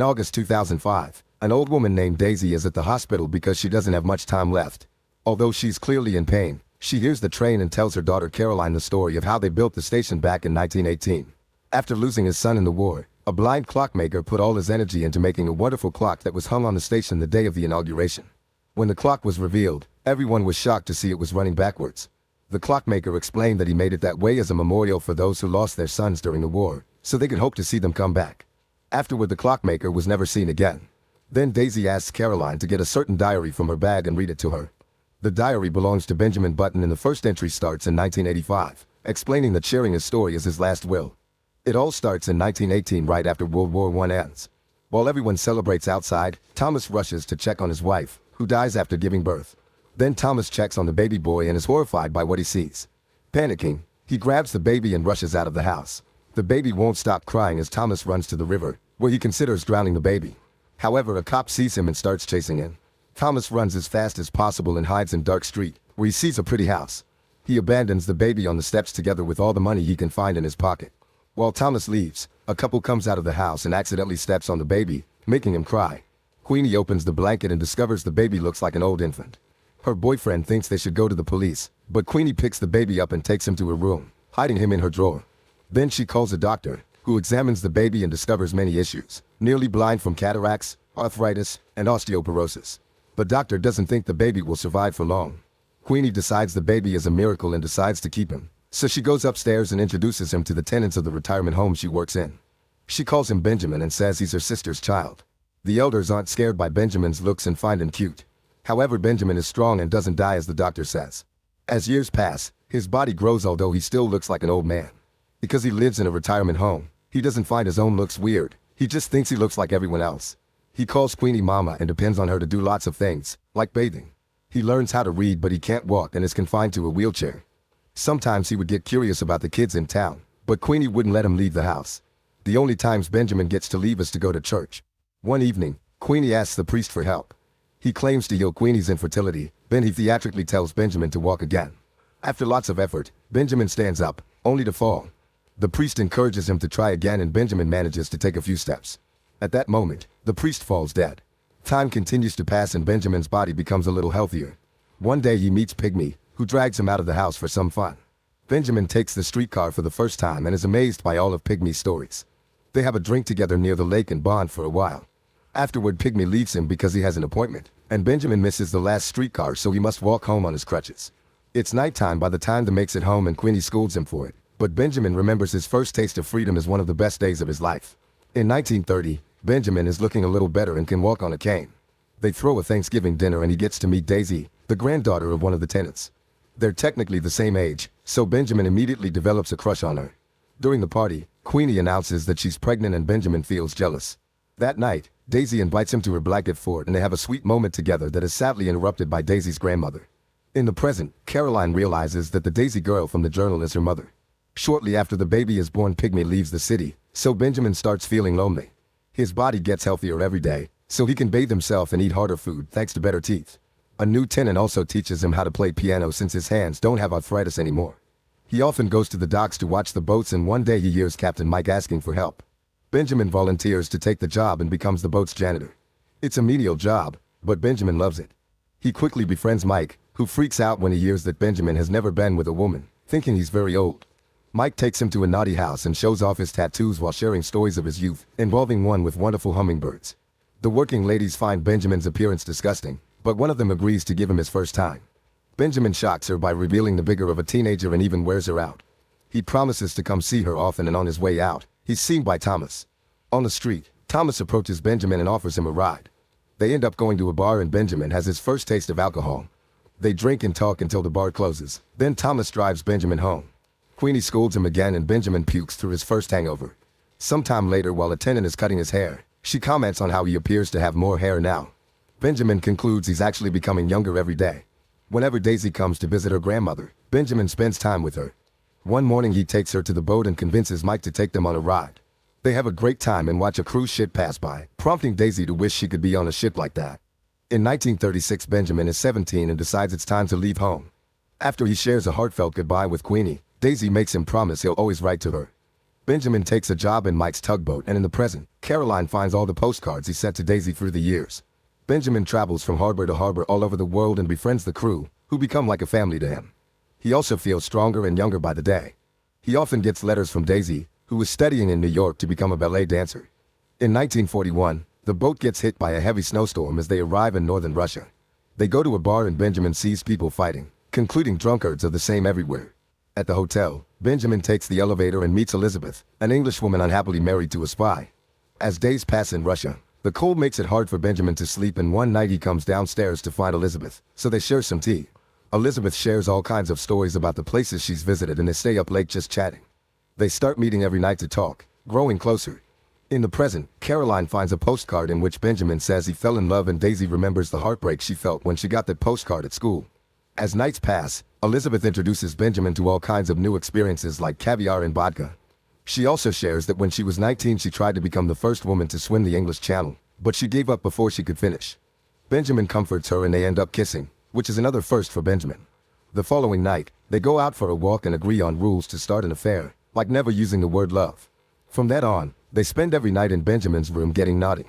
In August 2005, an old woman named Daisy is at the hospital because she doesn't have much time left. Although she's clearly in pain, she hears the train and tells her daughter Caroline the story of how they built the station back in 1918. After losing his son in the war, a blind clockmaker put all his energy into making a wonderful clock that was hung on the station the day of the inauguration. When the clock was revealed, everyone was shocked to see it was running backwards. The clockmaker explained that he made it that way as a memorial for those who lost their sons during the war, so they could hope to see them come back. Afterward, the clockmaker was never seen again. Then Daisy asks Caroline to get a certain diary from her bag and read it to her. The diary belongs to Benjamin Button, and the first entry starts in 1985, explaining that sharing his story is his last will. It all starts in 1918, right after World War I ends. While everyone celebrates outside, Thomas rushes to check on his wife, who dies after giving birth. Then Thomas checks on the baby boy and is horrified by what he sees. Panicking, he grabs the baby and rushes out of the house. The baby won't stop crying as Thomas runs to the river, where he considers drowning the baby. However, a cop sees him and starts chasing him. Thomas runs as fast as possible and hides in a dark street, where he sees a pretty house. He abandons the baby on the steps together with all the money he can find in his pocket. While Thomas leaves, a couple comes out of the house and accidentally steps on the baby, making him cry. Queenie opens the blanket and discovers the baby looks like an old infant. Her boyfriend thinks they should go to the police, but Queenie picks the baby up and takes him to her room, hiding him in her drawer. Then she calls a doctor, who examines the baby and discovers many issues, nearly blind from cataracts, arthritis, and osteoporosis. The doctor doesn't think the baby will survive for long. Queenie decides the baby is a miracle and decides to keep him, so she goes upstairs and introduces him to the tenants of the retirement home she works in. She calls him Benjamin and says he's her sister's child. The elders aren't scared by Benjamin's looks and find him cute. However, Benjamin is strong and doesn't die as the doctor says. As years pass, his body grows, although he still looks like an old man. Because he lives in a retirement home, he doesn't find his own looks weird. He just thinks he looks like everyone else. He calls Queenie Mama and depends on her to do lots of things, like bathing. He learns how to read, but he can't walk and is confined to a wheelchair. Sometimes he would get curious about the kids in town, but Queenie wouldn't let him leave the house. The only times Benjamin gets to leave is to go to church. One evening, Queenie asks the priest for help. He claims to heal Queenie's infertility, then he theatrically tells Benjamin to walk again. After lots of effort, Benjamin stands up, only to fall. The priest encourages him to try again and Benjamin manages to take a few steps. At that moment, the priest falls dead. Time continues to pass and Benjamin's body becomes a little healthier. One day he meets Pygmy, who drags him out of the house for some fun. Benjamin takes the streetcar for the first time and is amazed by all of Pygmy's stories. They have a drink together near the lake and bond for a while. Afterward, Pygmy leaves him because he has an appointment, and Benjamin misses the last streetcar, so he must walk home on his crutches. It's nighttime by the time he makes it home and Queenie scolds him for it, but Benjamin remembers his first taste of freedom as one of the best days of his life. In 1930, Benjamin is looking a little better and can walk on a cane. They throw a Thanksgiving dinner and he gets to meet Daisy, the granddaughter of one of the tenants. They're technically the same age, so Benjamin immediately develops a crush on her. During the party, Queenie announces that she's pregnant and Benjamin feels jealous. That night, Daisy invites him to her blanket fort and they have a sweet moment together that is sadly interrupted by Daisy's grandmother. In the present, Caroline realizes that the Daisy girl from the journal is her mother. Shortly after the baby is born, Pygmy leaves the city, so Benjamin starts feeling lonely. His body gets healthier every day, so he can bathe himself and eat harder food thanks to better teeth. A new tenant also teaches him how to play piano since his hands don't have arthritis anymore. He often goes to the docks to watch the boats, and one day he hears Captain Mike asking for help. Benjamin volunteers to take the job and becomes the boat's janitor. It's a menial job, but Benjamin loves it. He quickly befriends Mike, who freaks out when he hears that Benjamin has never been with a woman, thinking he's very old. Mike takes him to a naughty house and shows off his tattoos while sharing stories of his youth, involving one with wonderful hummingbirds. The working ladies find Benjamin's appearance disgusting, but one of them agrees to give him his first time. Benjamin shocks her by revealing the figure of a teenager and even wears her out. He promises to come see her often, and on his way out, he's seen by Thomas. On the street, Thomas approaches Benjamin and offers him a ride. They end up going to a bar and Benjamin has his first taste of alcohol. They drink and talk until the bar closes. Then Thomas drives Benjamin home. Queenie scolds him again and Benjamin pukes through his first hangover. Sometime later, while a tenant is cutting his hair, she comments on how he appears to have more hair now. Benjamin concludes he's actually becoming younger every day. Whenever Daisy comes to visit her grandmother, Benjamin spends time with her. One morning he takes her to the boat and convinces Mike to take them on a ride. They have a great time and watch a cruise ship pass by, prompting Daisy to wish she could be on a ship like that. In 1936, Benjamin is 17 and decides it's time to leave home. After he shares a heartfelt goodbye with Queenie, Daisy makes him promise he'll always write to her. Benjamin takes a job in Mike's tugboat, and in the present, Caroline finds all the postcards he sent to Daisy through the years. Benjamin travels from harbor to harbor all over the world and befriends the crew, who become like a family to him. He also feels stronger and younger by the day. He often gets letters from Daisy, who is studying in New York to become a ballet dancer. In 1941, the boat gets hit by a heavy snowstorm as they arrive in northern Russia. They go to a bar and Benjamin sees people fighting, concluding drunkards are the same everywhere. At the hotel, Benjamin takes the elevator and meets Elizabeth, an Englishwoman unhappily married to a spy. As days pass in Russia, the cold makes it hard for Benjamin to sleep, and one night he comes downstairs to find Elizabeth, so they share some tea. Elizabeth shares all kinds of stories about the places she's visited and they stay up late just chatting. They start meeting every night to talk, growing closer. In the present, Caroline finds a postcard in which Benjamin says he fell in love, and Daisy remembers the heartbreak she felt when she got that postcard at school. As nights pass, Elizabeth introduces Benjamin to all kinds of new experiences like caviar and vodka. She also shares that when she was 19 she tried to become the first woman to swim the English Channel, but she gave up before she could finish. Benjamin comforts her and they end up kissing, which is another first for Benjamin. The following night, they go out for a walk and agree on rules to start an affair, like never using the word love. From that on, they spend every night in Benjamin's room getting naughty.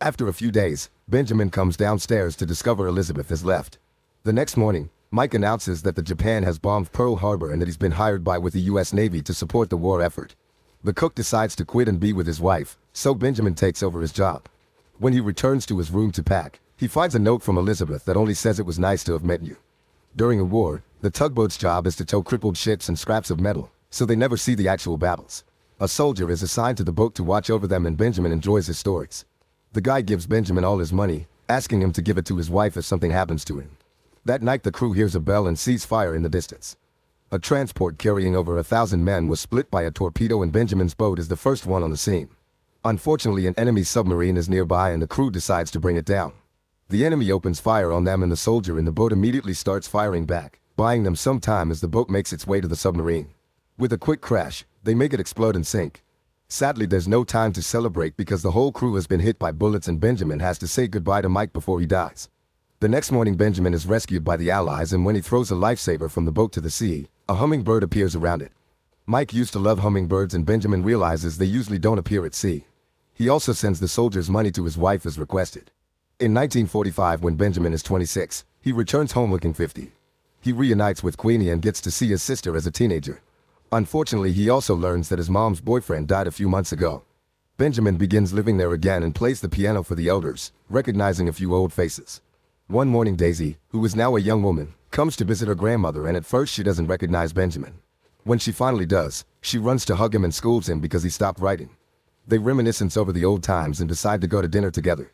After a few days, Benjamin comes downstairs to discover Elizabeth has left. The next morning, Mike announces that Japan has bombed Pearl Harbor and that he's been hired with the US Navy to support the war effort. The cook decides to quit and be with his wife, so Benjamin takes over his job. When he returns to his room to pack, he finds a note from Elizabeth that only says it was nice to have met you. During a war, the tugboat's job is to tow crippled ships and scraps of metal, so they never see the actual battles. A soldier is assigned to the boat to watch over them, and Benjamin enjoys his stories. The guy gives Benjamin all his money, asking him to give it to his wife if something happens to him. That night the crew hears a bell and sees fire in the distance. A transport carrying over 1,000 men was split by a torpedo, and Benjamin's boat is the first one on the scene. Unfortunately, an enemy submarine is nearby and the crew decides to bring it down. The enemy opens fire on them and the soldier in the boat immediately starts firing back, buying them some time as the boat makes its way to the submarine. With a quick crash, they make it explode and sink. Sadly, there's no time to celebrate because the whole crew has been hit by bullets and Benjamin has to say goodbye to Mike before he dies. The next morning Benjamin is rescued by the Allies, and when he throws a lifesaver from the boat to the sea, a hummingbird appears around it. Mike used to love hummingbirds and Benjamin realizes they usually don't appear at sea. He also sends the soldiers money to his wife as requested. In 1945, when Benjamin is 26, he returns home looking 50. He reunites with Queenie and gets to see his sister as a teenager. Unfortunately, he also learns that his mom's boyfriend died a few months ago. Benjamin begins living there again and plays the piano for the elders, recognizing a few old faces. One morning Daisy, who is now a young woman, comes to visit her grandmother, and at first she doesn't recognize Benjamin. When she finally does, she runs to hug him and scolds him because he stopped writing. They reminisce over the old times and decide to go to dinner together.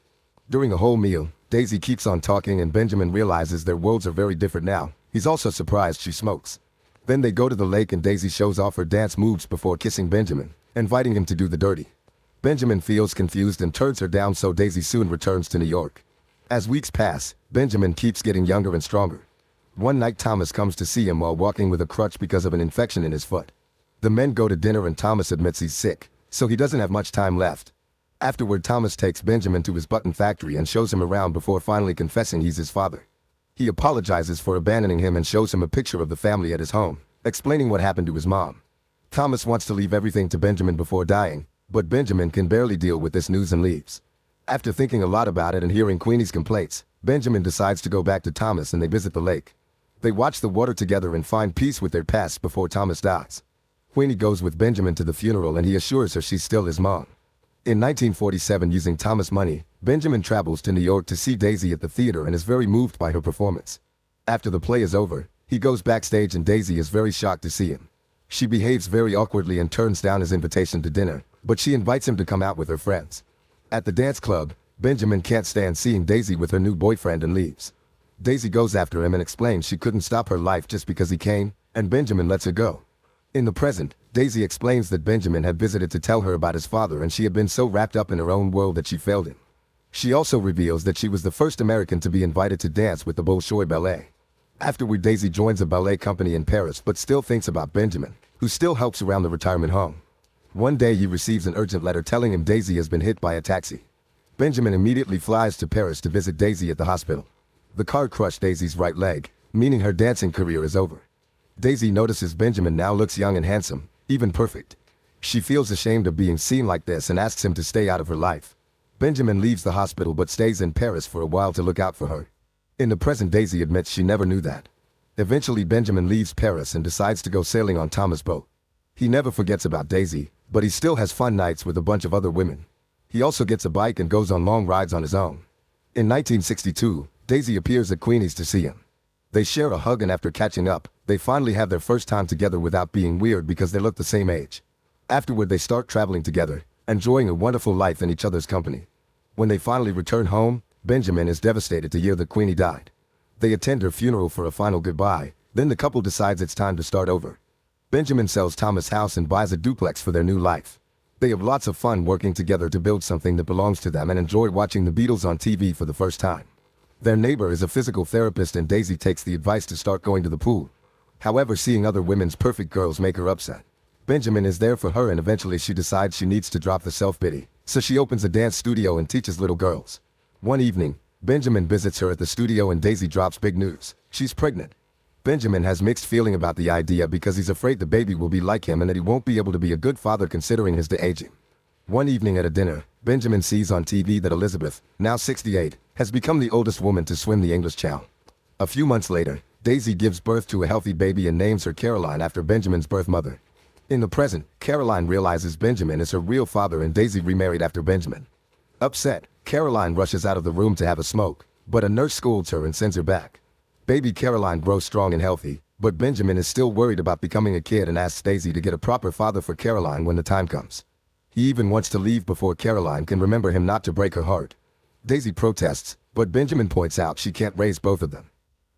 During a whole meal, Daisy keeps on talking and Benjamin realizes their worlds are very different now. He's also surprised she smokes. Then they go to the lake and Daisy shows off her dance moves before kissing Benjamin, inviting him to do the dirty. Benjamin feels confused and turns her down, so Daisy soon returns to New York. As weeks pass, Benjamin keeps getting younger and stronger. One night Thomas comes to see him while walking with a crutch because of an infection in his foot. The men go to dinner and Thomas admits he's sick, so he doesn't have much time left. Afterward, Thomas takes Benjamin to his button factory and shows him around before finally confessing he's his father. He apologizes for abandoning him and shows him a picture of the family at his home, explaining what happened to his mom. Thomas wants to leave everything to Benjamin before dying, but Benjamin can barely deal with this news and leaves. After thinking a lot about it and hearing Queenie's complaints, Benjamin decides to go back to Thomas and they visit the lake. They watch the water together and find peace with their past before Thomas dies. Queenie goes with Benjamin to the funeral and he assures her she's still his mom. In 1947, using Thomas' money, Benjamin travels to New York to see Daisy at the theater and is very moved by her performance. After the play is over, he goes backstage and Daisy is very shocked to see him. She behaves very awkwardly and turns down his invitation to dinner, but she invites him to come out with her friends. At the dance club, Benjamin can't stand seeing Daisy with her new boyfriend and leaves. Daisy goes after him and explains she couldn't stop her life just because he came, and Benjamin lets her go. In the present, Daisy explains that Benjamin had visited to tell her about his father and she had been so wrapped up in her own world that she failed him. She also reveals that she was the first American to be invited to dance with the Bolshoi Ballet. Afterward, Daisy joins a ballet company in Paris but still thinks about Benjamin, who still helps around the retirement home. One day he receives an urgent letter telling him Daisy has been hit by a taxi. Benjamin immediately flies to Paris to visit Daisy at the hospital. The car crushed Daisy's right leg, meaning her dancing career is over. Daisy notices Benjamin now looks young and handsome, even perfect. She feels ashamed of being seen like this and asks him to stay out of her life. Benjamin leaves the hospital but stays in Paris for a while to look out for her. In the present, Daisy admits she never knew that. Eventually, Benjamin leaves Paris and decides to go sailing on Thomas' boat. He never forgets about Daisy, but he still has fun nights with a bunch of other women. He also gets a bike and goes on long rides on his own. In 1962, Daisy appears at Queenie's to see him. They share a hug, and after catching up, they finally have their first time together without being weird because they look the same age. Afterward, they start traveling together, enjoying a wonderful life in each other's company. When they finally return home, Benjamin is devastated to hear that Queenie died. They attend her funeral for a final goodbye, then the couple decides it's time to start over. Benjamin sells Thomas' house and buys a duplex for their new life. They have lots of fun working together to build something that belongs to them and enjoy watching the Beatles on TV for the first time. Their neighbor is a physical therapist and Daisy takes the advice to start going to the pool. However, seeing other women's perfect girls make her upset. Benjamin is there for her and eventually she decides she needs to drop the self-pity, so she opens a dance studio and teaches little girls. One evening, Benjamin visits her at the studio and Daisy drops big news. She's pregnant. Benjamin has mixed feeling about the idea because he's afraid the baby will be like him and that he won't be able to be a good father considering his de-aging. One evening at a dinner, Benjamin sees on TV that Elizabeth, now 68, has become the oldest woman to swim the English Channel. A few months later, Daisy gives birth to a healthy baby and names her Caroline after Benjamin's birth mother. In the present, Caroline realizes Benjamin is her real father and Daisy remarried after Benjamin. Upset, Caroline rushes out of the room to have a smoke, but a nurse scolds her and sends her back. Baby Caroline grows strong and healthy, but Benjamin is still worried about becoming a kid and asks Daisy to get a proper father for Caroline when the time comes. He even wants to leave before Caroline can remember him, not to break her heart. Daisy protests, but Benjamin points out she can't raise both of them.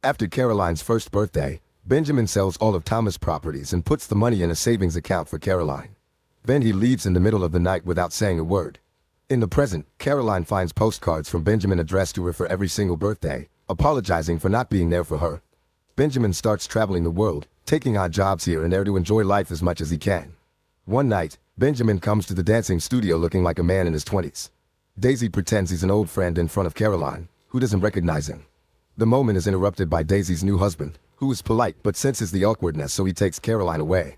After Caroline's first birthday, Benjamin sells all of Thomas' properties and puts the money in a savings account for Caroline. Then he leaves in the middle of the night without saying a word. In the present, Caroline finds postcards from Benjamin addressed to her for every single birthday, apologizing for not being there for her. Benjamin starts traveling the world, taking odd jobs here and there to enjoy life as much as he can. One night, Benjamin comes to the dancing studio looking like a man in his 20s. Daisy pretends he's an old friend in front of Caroline, who doesn't recognize him. The moment is interrupted by Daisy's new husband, who is polite but senses the awkwardness, so he takes Caroline away.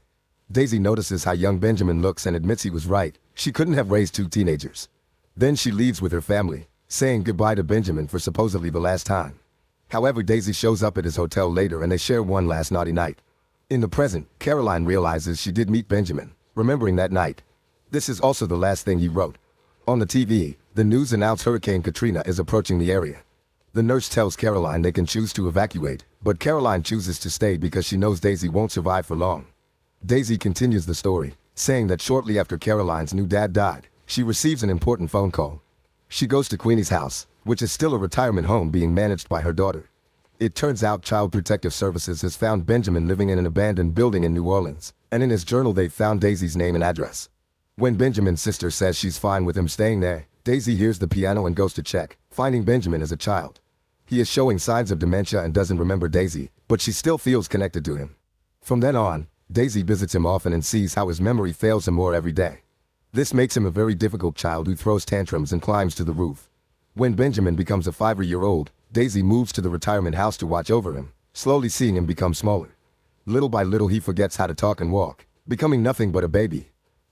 Daisy notices how young Benjamin looks and admits he was right. She couldn't have raised two teenagers. Then she leaves with her family, saying goodbye to Benjamin for supposedly the last time. However, Daisy shows up at his hotel later and they share one last naughty night. In the present, Caroline realizes she did meet Benjamin, remembering that night. This is also the last thing he wrote. On the TV, the news announced Hurricane Katrina is approaching the area. The nurse tells Caroline they can choose to evacuate, but Caroline chooses to stay because she knows Daisy won't survive for long. Daisy continues the story, saying that shortly after Caroline's new dad died, she receives an important phone call. She goes to Queenie's house, which is still a retirement home being managed by her daughter. It turns out Child Protective Services has found Benjamin living in an abandoned building in New Orleans, and in his journal they've found Daisy's name and address. When Benjamin's sister says she's fine with him staying there, Daisy hears the piano and goes to check, finding Benjamin as a child. He is showing signs of dementia and doesn't remember Daisy, but she still feels connected to him. From then on, Daisy visits him often and sees how his memory fails him more every day. This makes him a very difficult child who throws tantrums and climbs to the roof. When Benjamin becomes a 5-year-old, Daisy moves to the retirement house to watch over him, slowly seeing him become smaller. Little by little he forgets how to talk and walk, becoming nothing but a baby.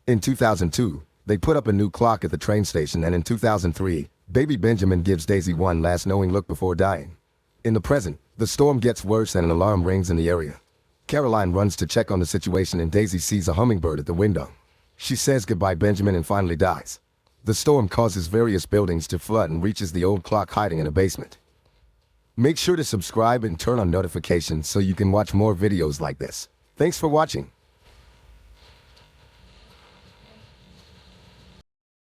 In 2002, they put up a new clock at the train station, and in 2003, baby Benjamin gives Daisy one last knowing look before dying. In the present, the storm gets worse and an alarm rings in the area. Caroline runs to check on the situation and Daisy sees a hummingbird at the window. She says goodbye Benjamin and finally dies. The storm causes various buildings to flood and reaches the old clock hiding in a basement. Make sure to subscribe and turn on notifications so you can watch more videos like this. Thanks for watching.